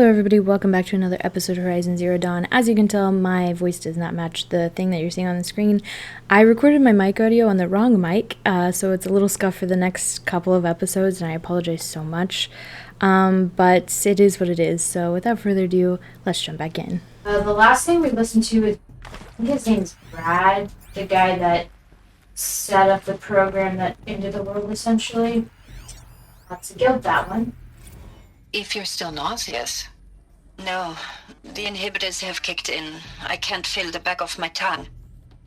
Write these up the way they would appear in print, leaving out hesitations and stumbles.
everybody, welcome back to another episode of Horizon Zero Dawn. As you can tell, my voice does not match the thing that you're seeing on the screen. I recorded my mic audio on the wrong mic, so it's a little scuffed for the next couple of episodes, and I apologize so much. But it is what it is, so without further ado, let's jump back in. The last thing we listened to is, I think his name's Brad, the guy that set up the program that ended the world, essentially. Lots of guilt, that one. If you're still nauseous. No, the inhibitors have kicked in. I can't feel the back of my tongue.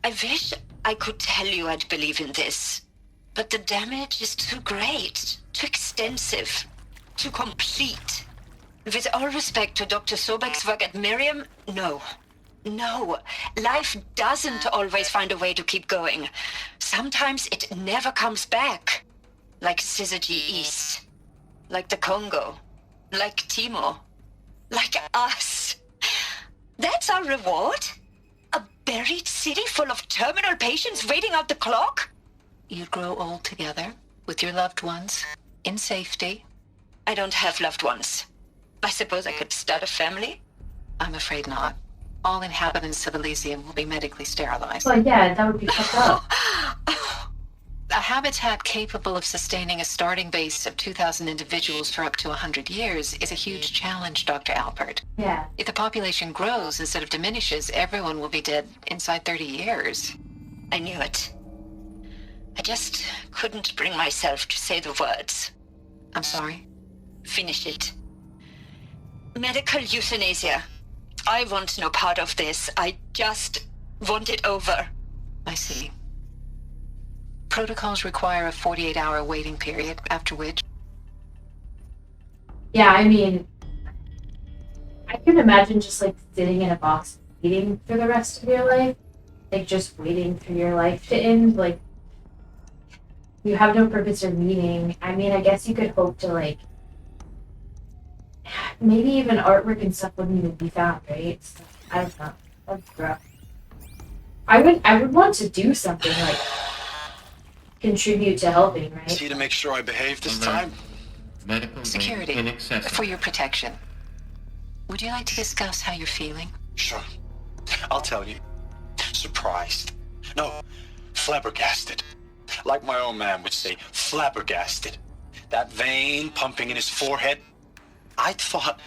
I wish I could tell you I'd believe in this, but the damage is too great, too extensive, too complete. With all respect to Dr. Sobek's work at Miriam, no. No, life doesn't always find a way to keep going. Sometimes it never comes back. Like Syzygy East. Like the Congo. Like Timo. Like us. That's our reward? A buried city full of terminal patients waiting out the clock? You grow old together, with your loved ones, in safety. I don't have loved ones. I suppose I could start a family? I'm afraid not. All inhabitants of Elysium will be medically sterilized. Well, yeah, that would be fucked up. A habitat capable of sustaining a starting base of 2,000 individuals for up to 100 years is a huge challenge, Dr. Alpert. Yeah. If the population grows instead of diminishes, everyone will be dead inside 30 years. I knew it. I just couldn't bring myself to say the words. I'm sorry. Finish it. Medical euthanasia. I want no part of this. I just want it over. I see. Protocols require a 48-hour waiting period, after which... Yeah, I mean, I can imagine just, like, sitting in a box waiting for the rest of your life. Like, just waiting for your life to end. Like, you have no purpose or meaning. I mean, I guess you could hope to, like, maybe even artwork and stuff wouldn't even be found, right? So, I don't know. That's rough. I would want to do something, like, contribute to helping, right? See to make sure I behave this time? Medical Security, inaccessible. for your protection. Would you like to discuss how you're feeling? Sure. I'll tell you. Surprised. No, flabbergasted. Like my old man would say, flabbergasted. That vein pumping in his forehead. I thought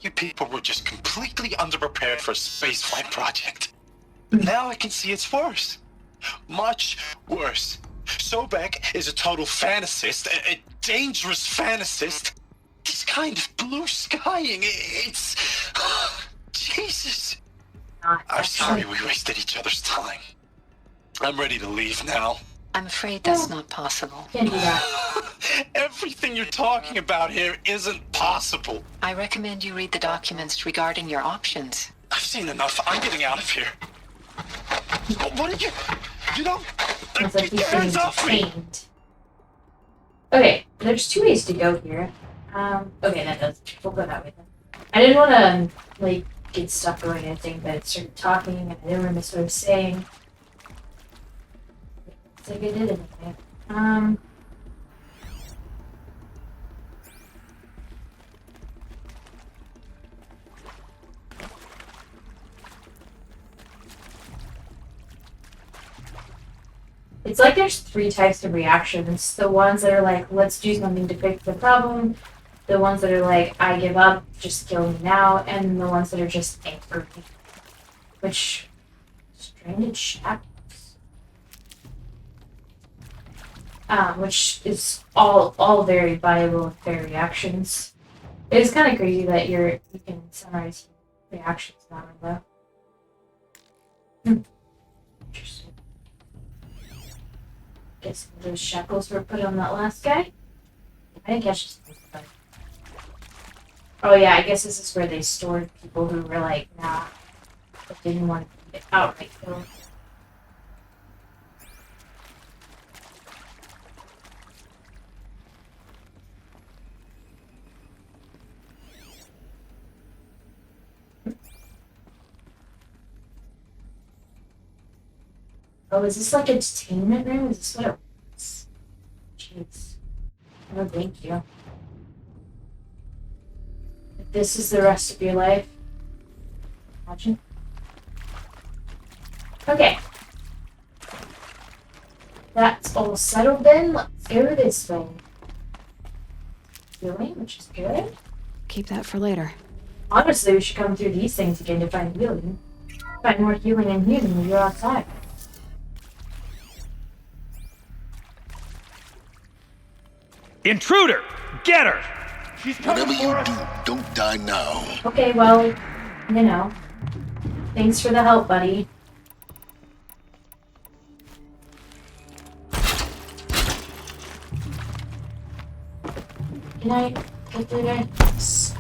you people were just completely underprepared for a spaceflight project. But now I can see it's worse. Much worse. Sobek is a total fantasist, a dangerous fantasist. He's kind of blue skying. It's... Jesus. I'm sorry we wasted each other's time. I'm ready to leave now. I'm afraid that's not possible. Can't do that. Everything you're talking about here isn't possible. I recommend you read the documents regarding your options. I've seen enough. I'm getting out of here. What are you... You don't... It's like Get your he's hands being off me! detained. Okay, there's two ways to go here. Okay, that does. We'll go that way then. I didn't want to, like, get stuck or anything, but it started talking and I didn't remember what I was saying. It's like I did anything. It's like there's three types of reactions. The ones that are like, let's do something to fix the problem. The ones that are like, I give up, just kill me now. And the ones that are just angry. Which, stranded shackles. Which is all very viable and fair reactions. It's kind of crazy that you can summarize reactions that way though. Interesting. Guess those shackles were put on that last guy. I didn't catch this. Oh yeah, I guess this is where they stored people who were like, nah, but didn't want to get outright killed. Oh, is this like a entertainment room? Is this what it was? Jeez. No, thank you. this is the rest of your life. Imagine. Okay. That's all settled then. Let's go this way. Healing, which is good. Keep that for later. Honestly, we should come through these things again to find healing. Find more healing in here than we do outside. Intruder! Get her! She's coming Whatever for you us! do, don't die now. Okay, well, you know. Thanks for the help, buddy. Can I get through there? Yes.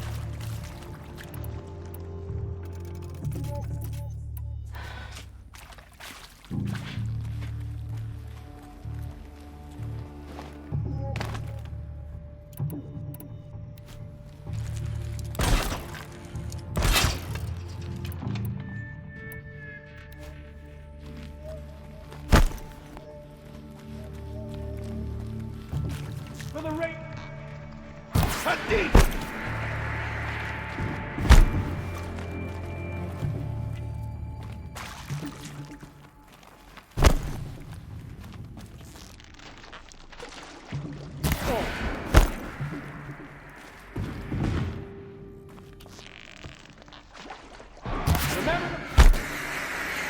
For the ring! Cut deep!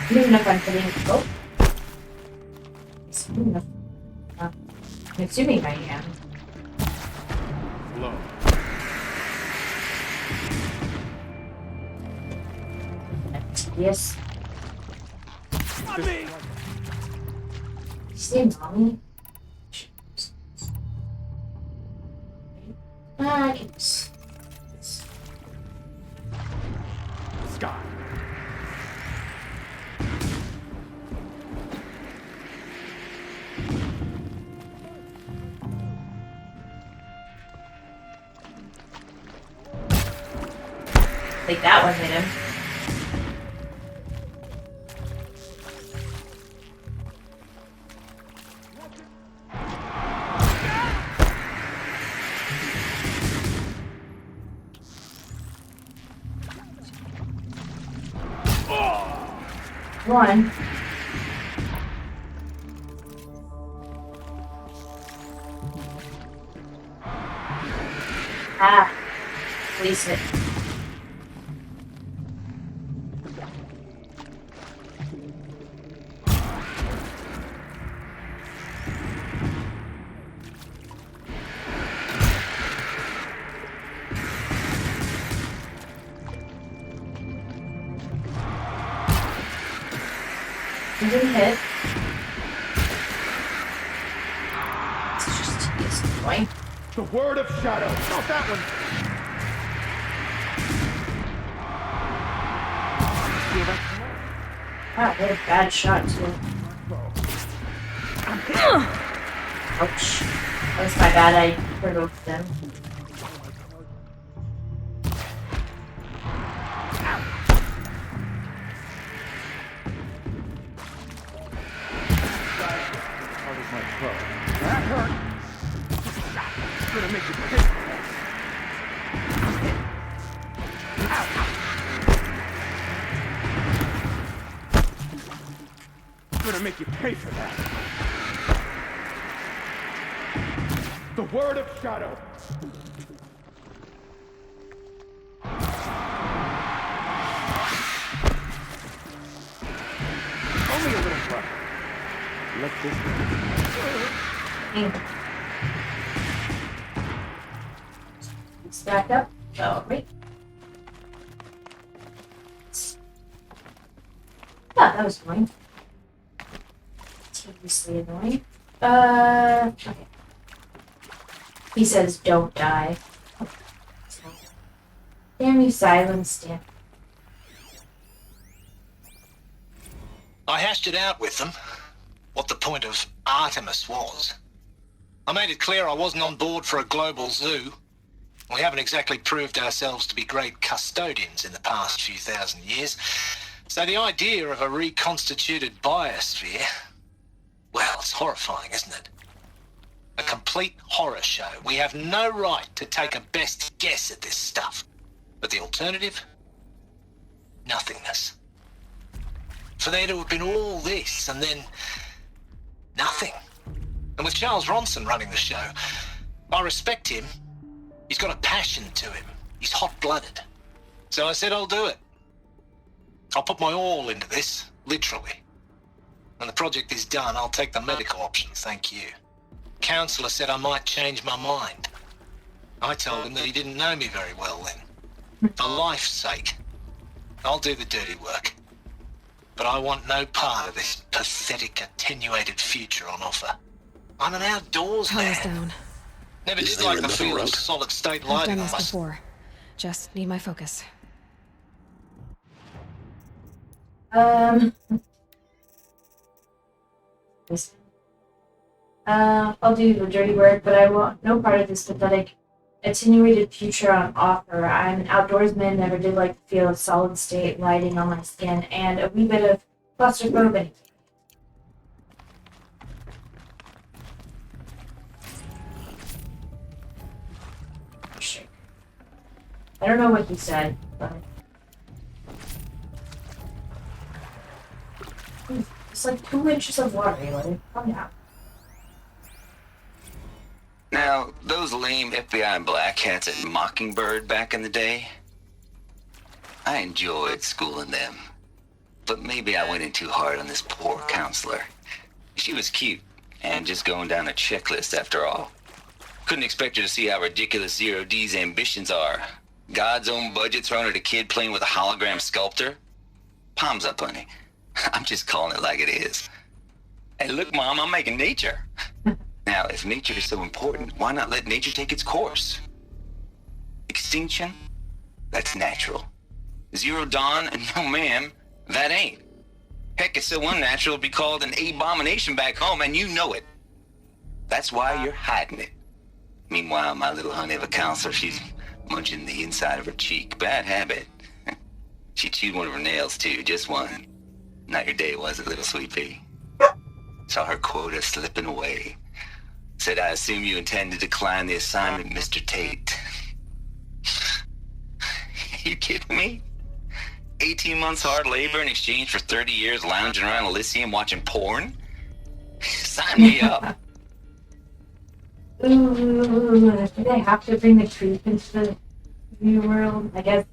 I don't even know if I'm putting oh. I'm assuming I am. Low. Yes. Not me! Say mommy. I can just. Scott. Like that one hit him. One. Ah. Release it. He didn't hit. It's just tedious and annoying. The word of shadow! Not that one! Wow, what a bad shot too. Ouch. That was my bad, I provoked them. How does my throat? That hurt! It's gonna make you pay for that. It's gonna make you pay for that. The word of shadow! Only a little pressure. Let this Stack up. Oh, wait. Yeah, that was annoying. Tediously annoying. Okay. He says, don't die. Damn you, silence, damn. I hashed it out with them, what the point of Artemis was. I made it clear I wasn't on board for a global zoo. We haven't exactly proved ourselves to be great custodians in the past few thousand years. So the idea of a reconstituted biosphere, well, it's horrifying, isn't it? A complete horror show. We have no right to take a best guess at this stuff. alternative? Nothingness. For there to have been all this, and then nothing. And with Charles Ronson running the show, I respect him. He's got a passion to him. He's hot-blooded. So I said I'll do it. I'll put my all into this, literally. When the project is done, I'll take the medical option, thank you. Counselor said I might change my mind. I told him that he didn't know me very well then. For life's sake, I'll do the dirty work. But I want no part of this pathetic, attenuated future on offer. I'm an outdoors Calm us man. down. Never Is did there like the another feel of route? solid-state I've lighting done on this my... before. Just need my focus. This. I'll do the dirty work, but I want no part of this pathetic, attenuated future on offer. I'm an outdoorsman, never did like the feel of solid state lighting on my skin, and a wee bit of claustrophobia. Sure. I don't know what he said, but it's like 2 inches of water, Eli. Calm down. Now, those lame FBI black hats at Mockingbird back in the day, I enjoyed schooling them. But maybe I went in too hard on this poor counselor. She was cute, and just going down a checklist after all. Couldn't expect her to see how ridiculous Zero D's ambitions are. God's own budget thrown at a kid playing with a hologram sculptor? Palms up, honey. I'm just calling it like it is. Hey, look, Mom, I'm making nature. Now, if nature is so important, why not let nature take its course? Extinction? That's natural. Zero Dawn? No, ma'am, that ain't. Heck, it's so unnatural to be called an abomination back home, and you know it. That's why you're hiding it. Meanwhile, my little honey of a counselor, she's munching the inside of her cheek. Bad habit. She chewed one of her nails, too, just one. Not your day, was it, little sweet pea? Saw her quota slipping away. Said, I assume you intend to decline the assignment, Mr. Tate. You kidding me? 18 months hard labor in exchange for 30 years lounging around Elysium watching porn? Sign me up. Ooh, do they have to bring the truth into the new world? I guess.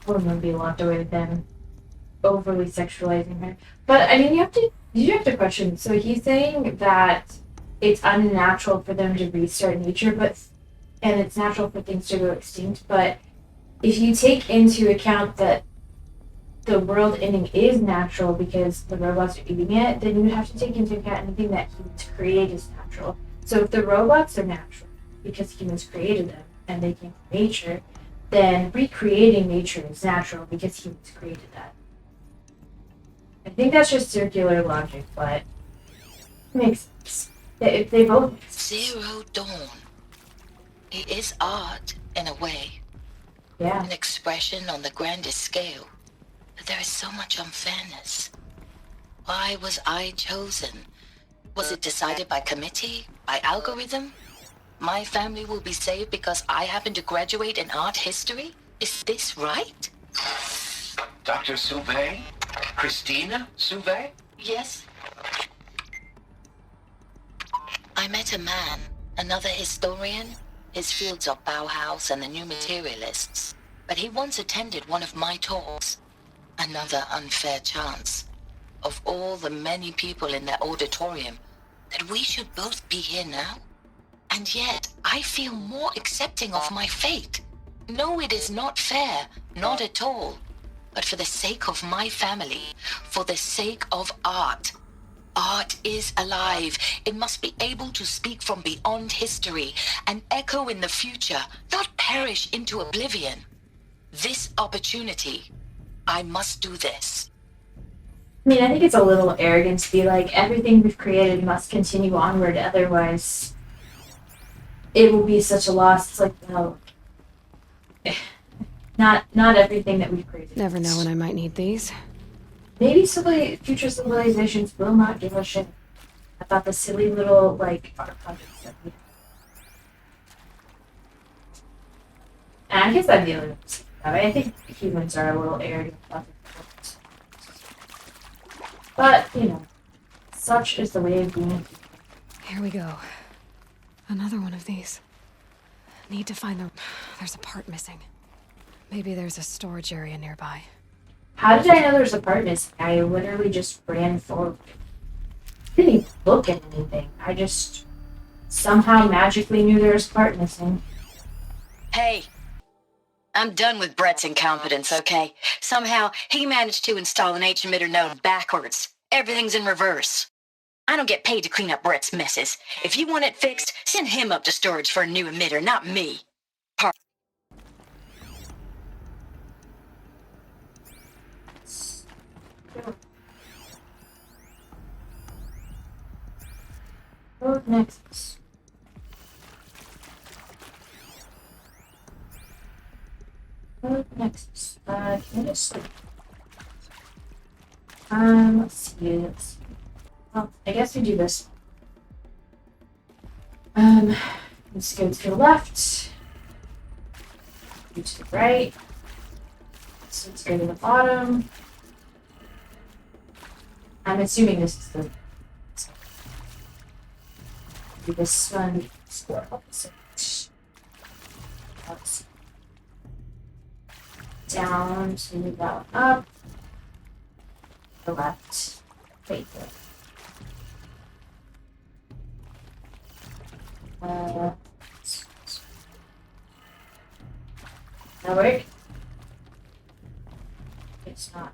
Wouldn't be a lot to do with them overly sexualizing her. But I mean, you have to question. So he's saying that it's unnatural for them to restart nature, and it's natural for things to go extinct. But if you take into account that the world ending is natural because the robots are eating it, then you would have to take into account anything that humans create is natural. So if the robots are natural because humans created them and they came from nature, then recreating nature is natural because humans created that. I think that's just circular logic, but it makes sense. If they both... Zero Dawn. It is art, in a way. Yeah. An expression on the grandest scale. But there is so much unfairness. Why was I chosen? Was it decided by committee? By algorithm? My family will be saved because I happen to graduate in art history? Is this right? Dr. Sauvé? Christina Sauvé? Yes. I met a man, another historian. His fields are Bauhaus and the New Materialists. But he once attended one of my talks. Another unfair chance. Of all the many people in that auditorium, that we should both be here now? And yet, I feel more accepting of my fate. No, it is not fair. Not at all. But for the sake of my family, for the sake of art. Art is alive. It must be able to speak from beyond history and echo in the future, not perish into oblivion. This opportunity, I must do this. I mean, I think it's a little arrogant to be like, everything we've created must continue onward, otherwise it will be such a loss. It's like, no. Not everything that we've created. Never know when I might need these. Maybe future civilizations will not give a shit about the silly little, art projects that we I guess I'm the only one. I think humans are a little arrogant about it. But, you know, such is the way of being. Here we go. Another one of these. Need to find the... There's a part missing. Maybe there's a storage area nearby. How did I know there was a part missing? I literally just ran forward. Didn't even look at anything. I just somehow magically knew there was a part missing. Hey, I'm done with Brett's incompetence, okay? Somehow, he managed to install an H-emitter node backwards. Everything's in reverse. I don't get paid to clean up Brett's messes. If you want it fixed, send him up to storage for a new emitter, not me. What next? What next? Can I just... let's see. Well, I guess we do this. Let's go to the left. Go to the right. So let's go to the bottom. I'm assuming this is the... Do this one. Score opposite. Let's down to move that one up. The left. Wait. That work? It's not.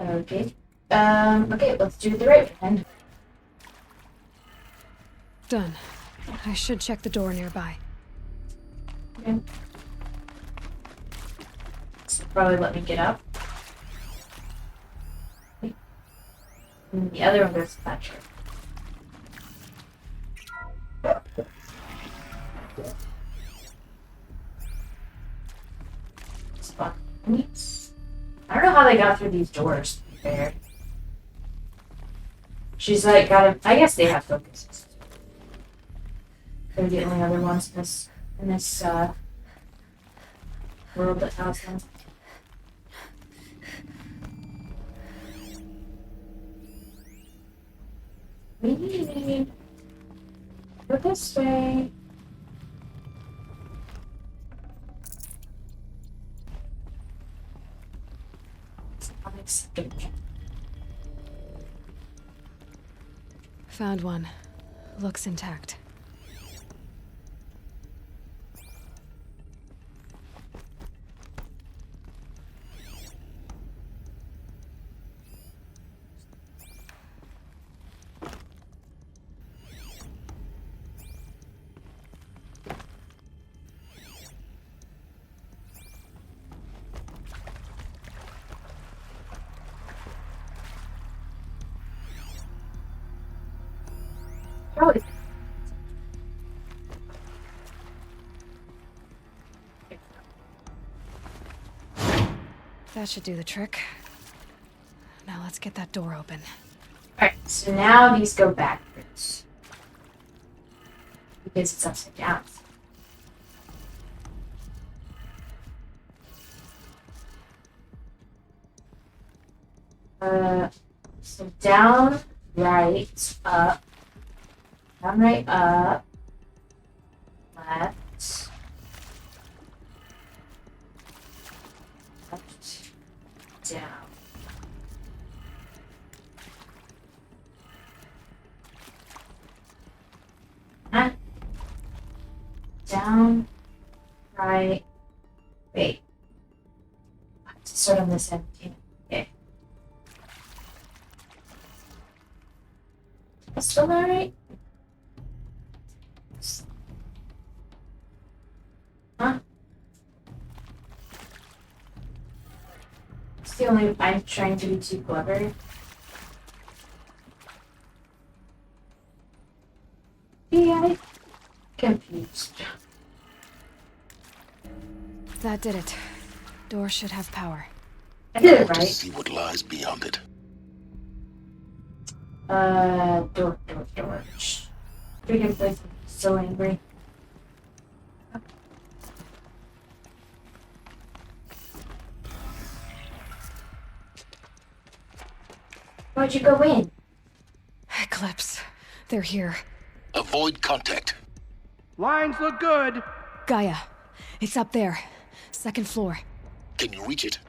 Okay. Okay, let's do the right hand. Done. I should check the door nearby. Okay. This will probably let me get up. And the other one goes to that chair. Spot. I don't know how they got through these doors, to be fair. She's like, I guess they have focuses. They're the only other ones in this world that has them. Maybe go this way. Found one. Looks intact. Oh, That should do the trick. Now let's get that door open. alright, so now these go backwards. Because it's upside down. So down, right, up. Down, right, up. Left. Left. Down. Down, right, wait. I have to start on this end. Okay. Still not right? Huh? It's the only I'm trying to be too clever. Yeah, I'm confused. That did it. Door should have power. I did it To right. see what lies beyond it. Door. Freaking place. I'm so angry. How'd you go in? Eclipse. They're here. Avoid contact. Lines look good. Gaia. It's up there. Second floor. Can you reach it?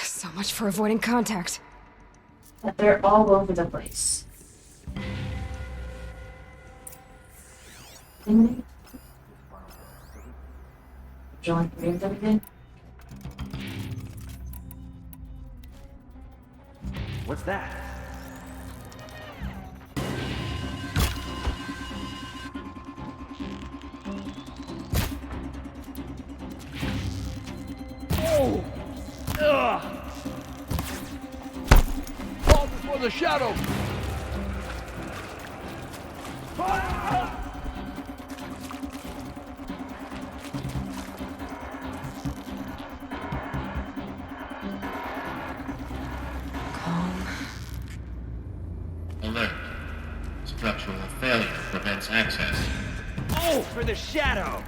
So much for avoiding contact. But they're all over the place. Did you only 3 of them again? What's that? Oh! Ugh! Fall before the shadow! Ah! Calm. Alert. Structural failure prevents access. Oh, for the shadow!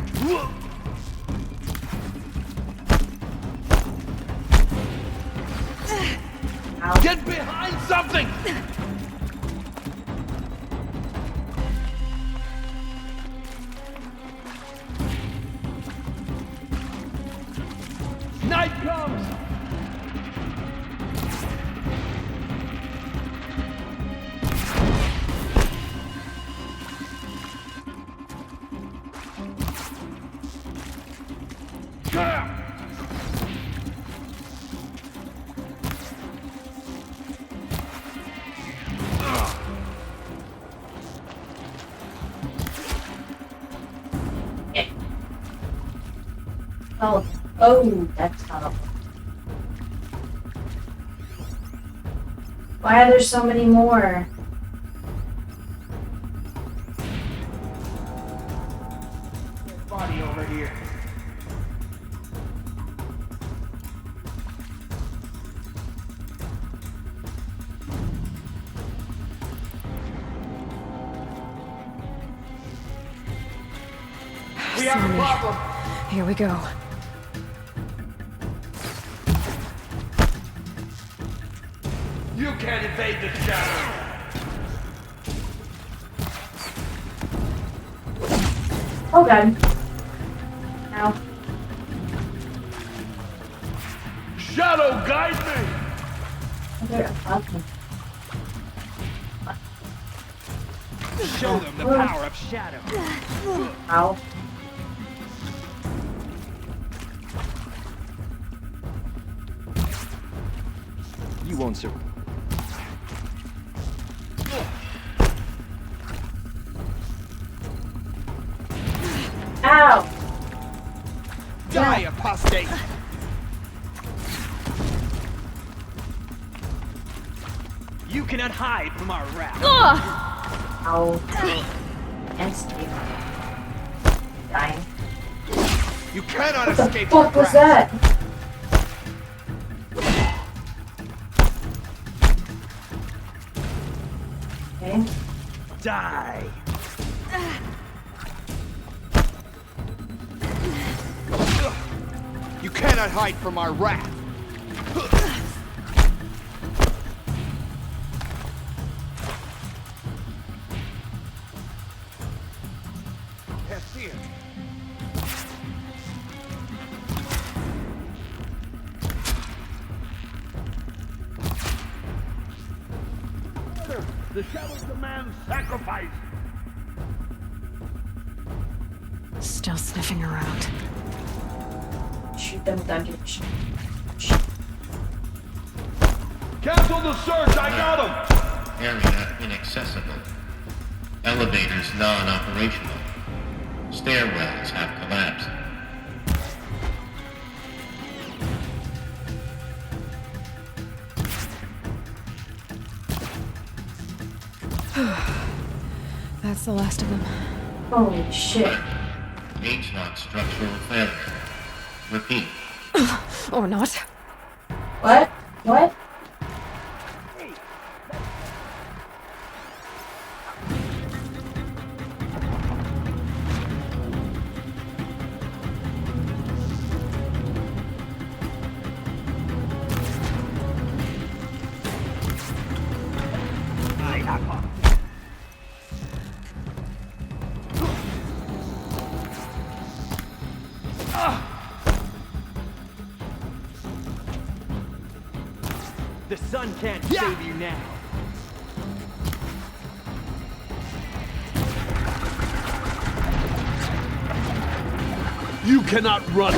Ow. Get behind something! Night comes! Ah! Oh, oh, that's not a... Why are there so many more? Body over here. We have a problem. Here we go. You can't evade the shadow. Oh god. Ow. Shadow, guide me. Is there a button? Show them the power of shadow. Ow. You won't survive. Ow! Die, apostate! You cannot hide from our wrath. Ow. And Steve. Dying. You cannot What the escape fuck our was wrath. that? Okay. Die. You cannot hide from our wrath. Hestia. The shadow demands sacrifice. Still sniffing around. Shoot them with undulation. Cancel the search. I got him. Area inaccessible. Elevators non-operational. Stairwells have collapsed. That's the last of them. Holy shit. HVAC structural failure. Repeat. Or not. What? What? The sun can't save you now. You cannot run.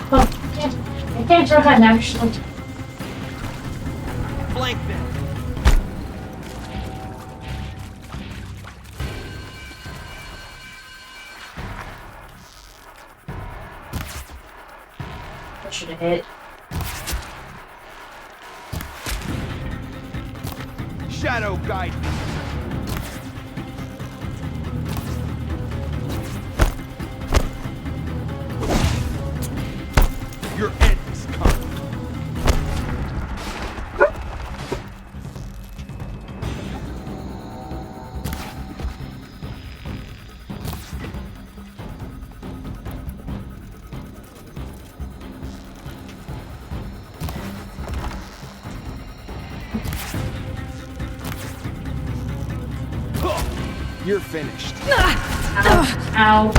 I can't run, actually. Flank them. I should have hit. Shadow guide me. Your end is coming. You're finished. Ow. Ow.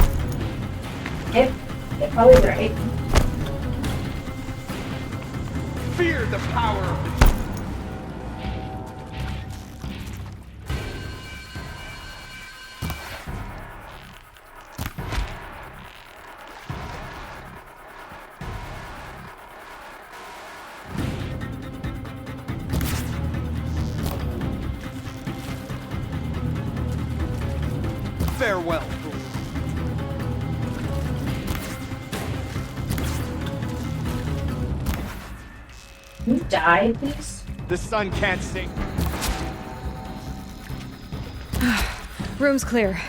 Yep. You're probably right. Fear the power of the... Farewell, fool. Can you die, please? The sun can't sink. Room's clear.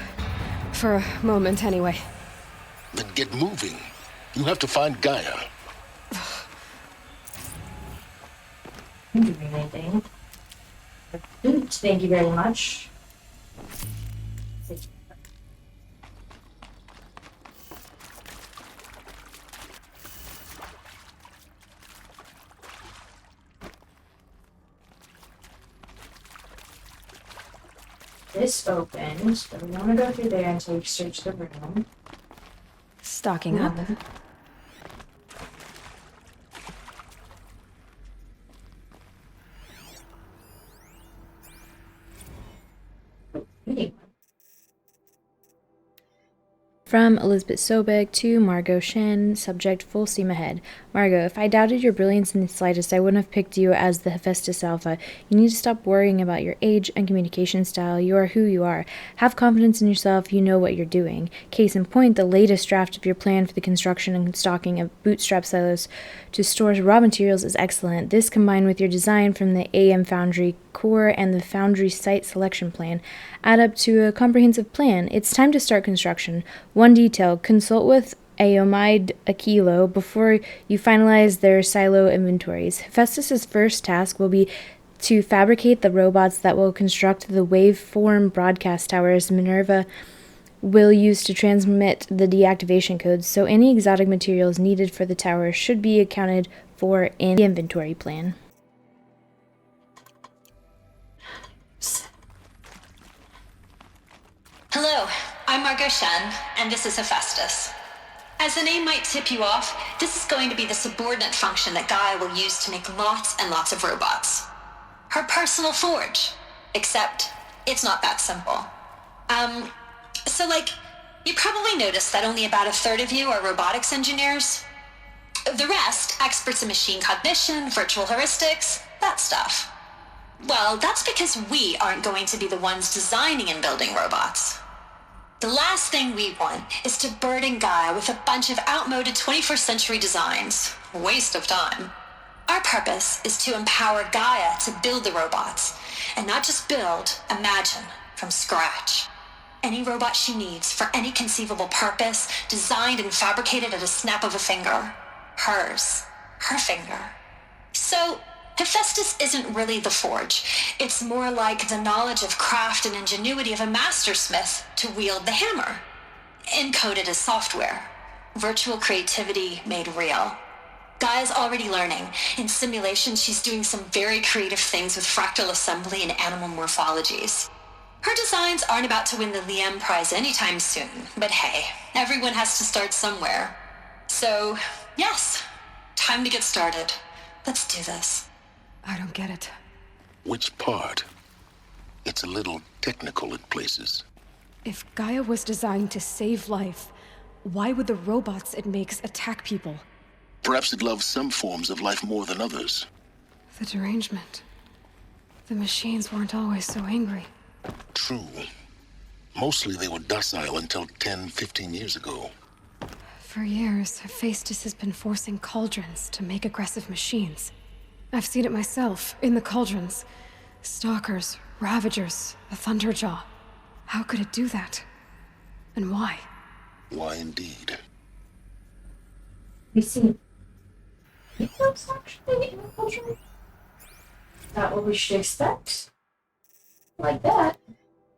For a moment, anyway. Then get moving. You have to find Gaia. I'm doing anything. Thank you very much. This opens, but we want to go through there until we search the room. Stocking up. Anyway. From Elizabeth Sobek to Margot Shen, subject full steam ahead. Margot, if I doubted your brilliance in the slightest, I wouldn't have picked you as the Hephaestus Alpha. You need to stop worrying about your age and communication style. You are who you are. Have confidence in yourself. You know what you're doing. Case in point, the latest draft of your plan for the construction and stocking of bootstrap silos to store raw materials is excellent. This, combined with your design from the AM Foundry core and the Foundry site selection plan, add up to a comprehensive plan. It's time to start construction. One detail, consult with Aomide Aquilo before you finalize their silo inventories. Hephaestus' first task will be to fabricate the robots that will construct the waveform broadcast towers Minerva will use to transmit the deactivation codes, so any exotic materials needed for the tower should be accounted for in the inventory plan. Hello, I'm Margot Shen, and this is Hephaestus. As the name might tip you off, this is going to be the subordinate function that Gaia will use to make lots and lots of robots. Her personal forge. Except, it's not that simple. You probably noticed that only about a third of you are robotics engineers. The rest, experts in machine cognition, virtual heuristics, that stuff. Well, that's because we aren't going to be the ones designing and building robots. The last thing we want is to burden Gaia with a bunch of outmoded 21st century designs. Waste of time. Our purpose is to empower Gaia to build the robots, and not just build, imagine, from scratch. Any robot she needs for any conceivable purpose, designed and fabricated at a snap of a finger. Hers. Her finger. So, Hephaestus isn't really the forge. It's more like the knowledge of craft and ingenuity of a mastersmith to wield the hammer. Encoded as software. Virtual creativity made real. Gaia's already learning. In simulation, she's doing some very creative things with fractal assembly and animal morphologies. Her designs aren't about to win the Liam Prize anytime soon, but hey, everyone has to start somewhere. So, yes, Time to get started. Let's do this. I don't get it. Which part? It's a little technical at places. If Gaia was designed to save life, why would the robots it makes attack people? Perhaps it loves some forms of life more than others. The derangement. The machines weren't always so angry. True. Mostly they were docile until 10, 15 years ago. For years, Hephaestus has been forcing cauldrons to make aggressive machines. I've seen it myself, in the cauldrons. Stalkers, Ravagers, a Thunderjaw. How could it do that? And why? Why indeed? We see Ethos actually in the culture. Is that what we should expect? Like that.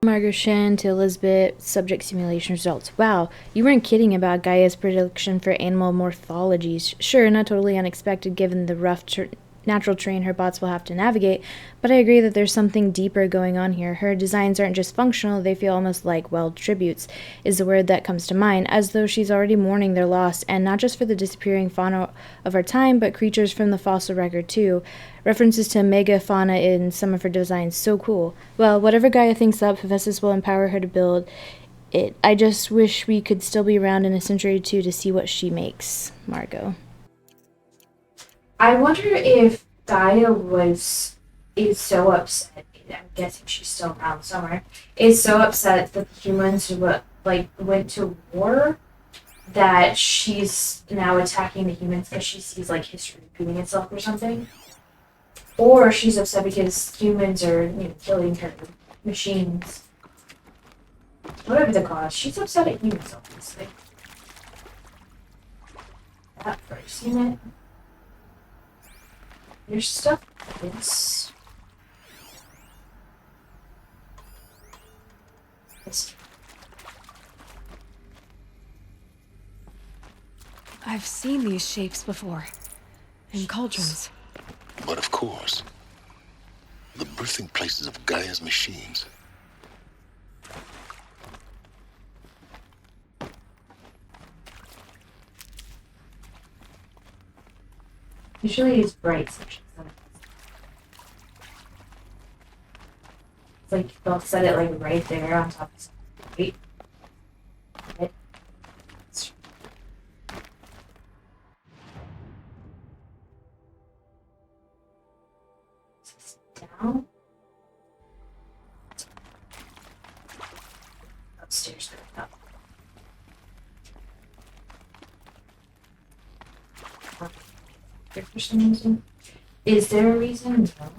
Margot Shin to Elizabeth, subject simulation results. Wow, you weren't kidding about Gaia's predilection for animal morphologies. Sure, not totally unexpected given the rough natural terrain her bots will have to navigate, but I agree that there's something deeper going on here. Her designs aren't just functional, they feel almost like, well, tributes is the word that comes to mind, as though she's already mourning their loss, and not just for the disappearing fauna of our time, but creatures from the fossil record too. References to megafauna in some of her designs, so cool. Well, whatever Gaia thinks up, Hephaestus will empower her to build it. I just wish we could still be around in a century or two to see what she makes. Margot. I wonder if Gaia is so upset. I'm guessing she's still around somewhere. Is so upset that the humans went to war that she's now attacking the humans because she sees like history repeating itself or something. Or she's upset because humans are killing her machines. Whatever the cause, she's upset at humans obviously. That first unit. Your stuff is... I've seen these shapes before. In cauldrons. But of course, the birthing places of Gaia's machines. Usually it's bright sections. It's like they'll set it like right there on top of something. Right? Down. Upstairs going up. For some reason. Is there a reason? No.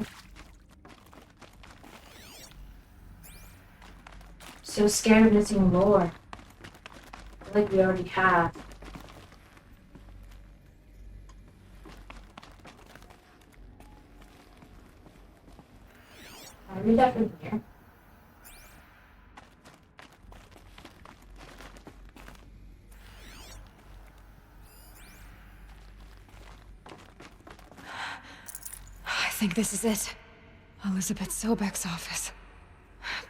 So scared of missing lore. I feel like we already have. I read that from here. I think this is it. Elizabeth Sobek's office.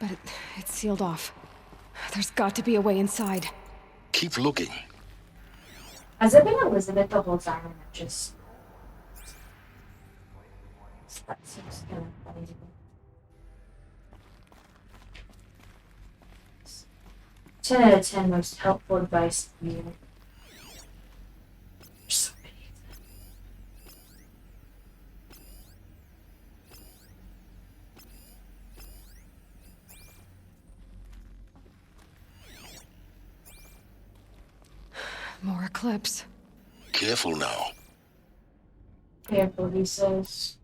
But it's sealed off. There's got to be a way inside. Keep looking. Has it been Elizabeth the whole time and it just... That seems kind of funny to me. 10 out of 10 most helpful advice to you. There's so many of them. More Eclipse. Careful now. Careful, he says.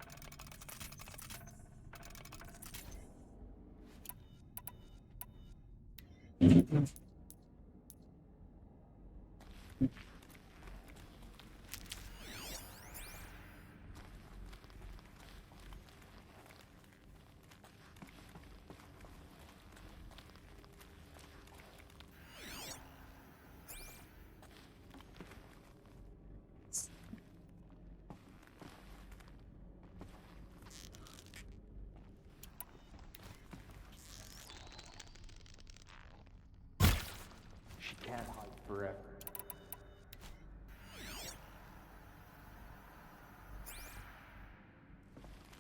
She can't hide forever.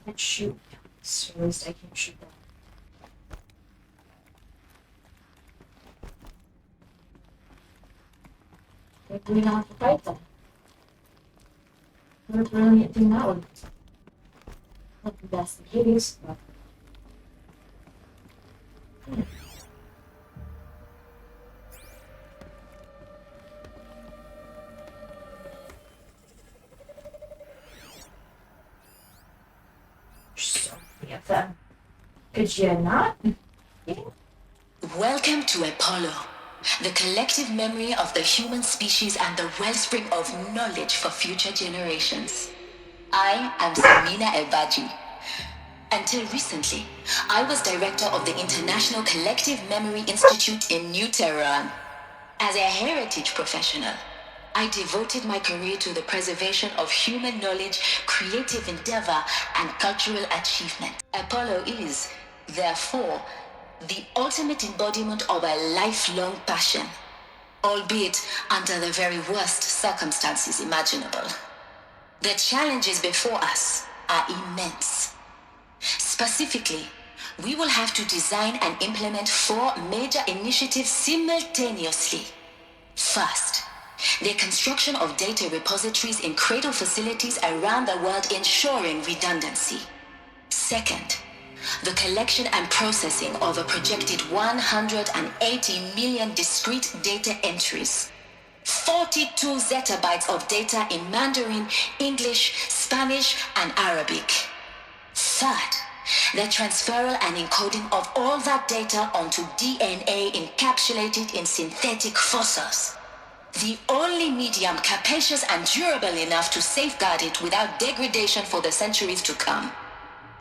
can't shoot. So at least I can't shoot them. Maybe we don't have to fight them. What a brilliant thing that would be. Not the best in case, but... So many of them. Could you not? Yeah. Welcome to Apollo, the collective memory of the human species and the wellspring of knowledge for future generations. I am Samina Ebaji. Until recently, I was director of the International Collective Memory Institute in New Tehran. As a heritage professional, I devoted my career to the preservation of human knowledge, creative endeavor, and cultural achievement. Apollo is, therefore, the ultimate embodiment of a lifelong passion, albeit under the very worst circumstances imaginable. The challenges before us are immense. Specifically, we will have to design and implement 4 major initiatives simultaneously. First, the construction of data repositories in cradle facilities around the world ensuring redundancy. Second, the collection and processing of a projected 180 million discrete data entries. 42 zettabytes of data in Mandarin, English, Spanish, and Arabic. Third, the transferal and encoding of all that data onto DNA encapsulated in synthetic fossils. The only medium capacious and durable enough to safeguard it without degradation for the centuries to come.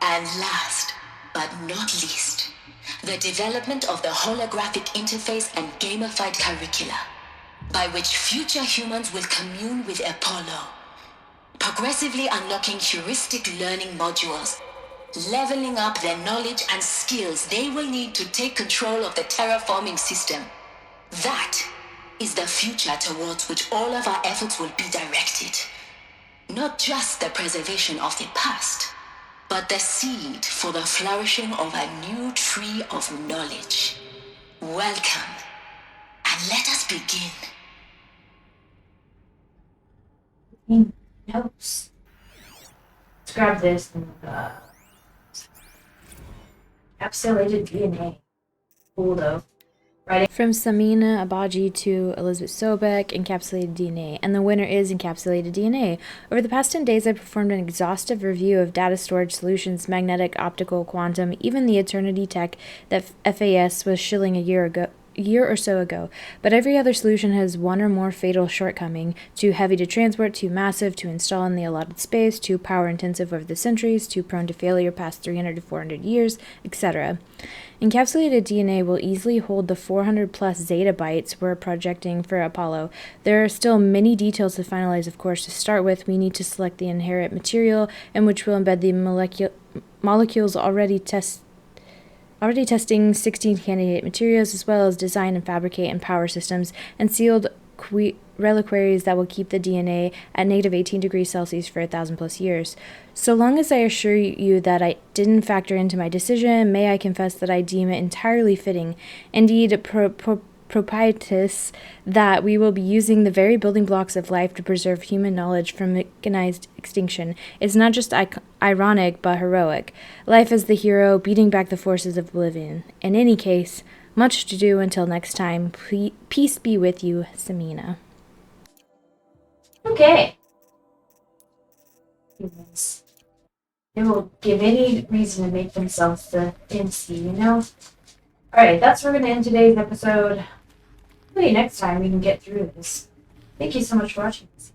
And last, but not least, the development of the holographic interface and gamified curricula, by which future humans will commune with Apollo, progressively unlocking heuristic learning modules, leveling up their knowledge and skills they will need to take control of the terraforming system. That is the future towards which all of our efforts will be directed. Not just the preservation of the past, but the seed for the flourishing of a new tree of knowledge. Welcome, and let us begin. Notes. Let's grab this and encapsulated DNA. Cool though. Right. From Samina Abaji to Elizabeth Sobek, Encapsulated DNA, and the winner is Encapsulated DNA. Over the past 10 days, I performed an exhaustive review of data storage solutions, magnetic, optical, quantum, even the Eternity tech that FAS was shilling a year or so ago, but every other solution has one or more fatal shortcoming: too heavy to transport, too massive to install in the allotted space, too power intensive over the centuries, too prone to failure past 300 to 400 years, etc. Encapsulated DNA will easily hold the 400 plus zettabytes we're projecting for Apollo. There are still many details to finalize, of course. To start with, we need to select the inherent material in which we'll embed the molecules already testing 16 candidate materials, as well as design and fabricate and power systems and sealed reliquaries that will keep the DNA at negative 18 degrees Celsius for 1,000 plus years. So long as I assure you that I didn't factor into my decision, may I confess that I deem it entirely fitting, indeed propitious, that we will be using the very building blocks of life to preserve human knowledge from mechanized extinction. It's not just ironic, but heroic. Life as the hero, beating back the forces of oblivion. In any case, much to do until next time. Peace be with you, Samina. Okay. Humans. They will give any reason to make themselves the MC, you know? Alright, that's where we're going to end today's episode. Hopefully next time we can get through this. Thank you so much for watching this.